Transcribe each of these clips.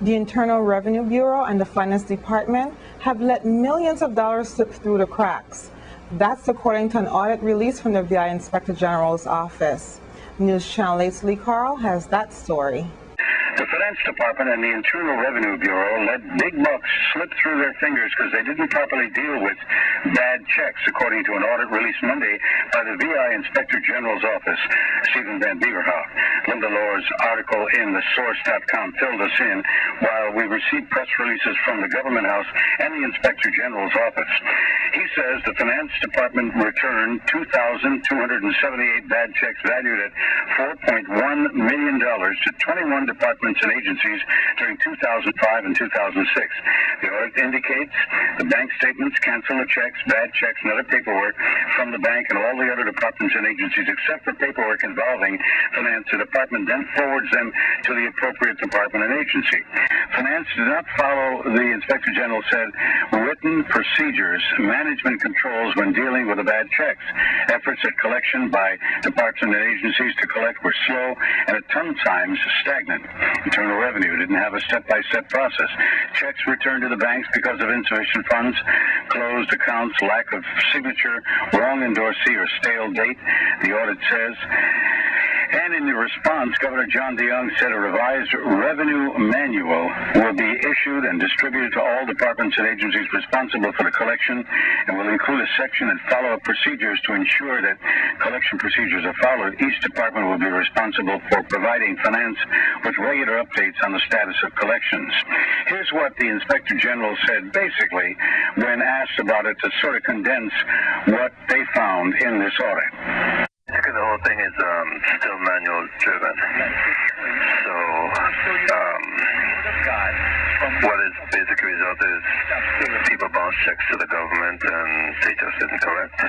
The Internal Revenue Bureau and the Finance Department have let millions of dollars slip through the cracks. That's according to an audit release from the VI Inspector General's office. News Channel 8's Lee Carl has that story. The Finance Department and the Internal Revenue Bureau let big bucks slip through their fingers because they didn't properly deal with bad checks, according to an audit released Monday by the VI Inspector General's office. Stephen Van Beverhoff. Linda Lohr's article in thesource.com filled us in while we received press releases from the Government House and the Inspector General's office. He says the Finance Department returned 2,278 bad checks valued at $4.1 million to 21 departments and agencies during 2005 and 2006. The audit indicates the bank statements cancel the checks, bad checks, and other paperwork from the bank and all the other departments and agencies except for paperwork involving finance. The department then forwards them to the appropriate department and agency. Finance did not follow, the Inspector General said, written procedures, management controls when dealing with the bad checks. Efforts at collection by departments and agencies to collect were slow and at times stagnant. Internal Revenue didn't have a step-by-step process. Checks returned to the banks because of insufficient funds, closed accounts, lack of signature, wrong endorsee, or stale date, the audit says. And in the response, Governor John DeYoung said a revised revenue manual will be issued and distributed to all departments and agencies responsible for the collection and will include a section and follow-up procedures to ensure that collection procedures are followed. Each department will be responsible for providing finance with regular updates on the status of collections. Here's what the Inspector General said basically when asked about it to sort of condense what they found in this audit. The whole thing is still manual driven. So what is basically result is people bounce checks to the government and they just isn't correct. I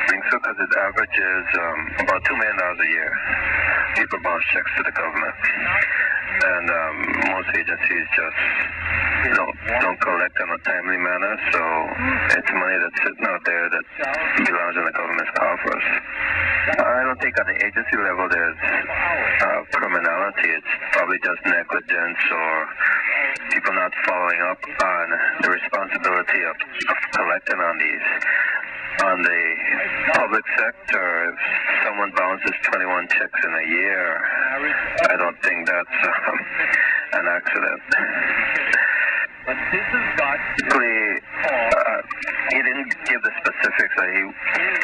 think so because it averages about $2 million a year. People bounce checks to the government. And most agencies just don't collect in a timely manner, so it's money that's sitting out there that belongs in the government's coffers. I don't think on the agency level there's criminality. It's probably just negligence or people not following up on the responsibility of collecting on these. On the public sector, if someone bounces 21 checks in a year, I don't think that's an accident. But this has got he didn't give the specifics. He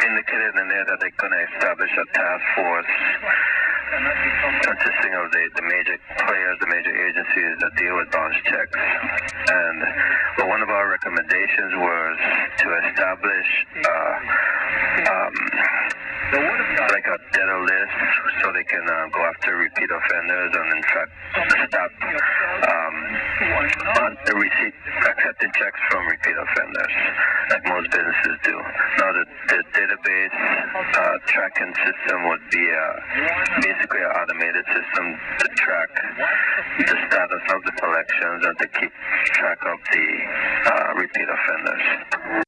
indicated in there that they're going to establish a task force consisting of the major players, the major agencies that deal with bounce checks. And one of our recommendations was to establish like a debtor list so they can go after repeat offenders and in fact stop accepting checks from repeat offenders like most businesses do. Now the database tracking system would be basically an automated system to track the status of the collections and to keep track of the repeat offenders.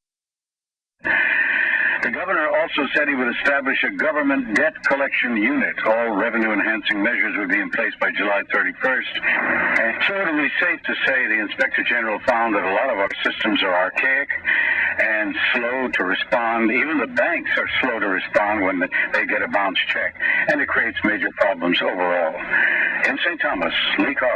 The governor also said he would establish a government debt collection unit. All revenue-enhancing measures would be in place by July 31st. And so it would be safe to say the Inspector General found that a lot of our systems are archaic and slow to respond. Even the banks are slow to respond when they get a bounce check, and it creates major problems overall. In St. Thomas, Lee Carl.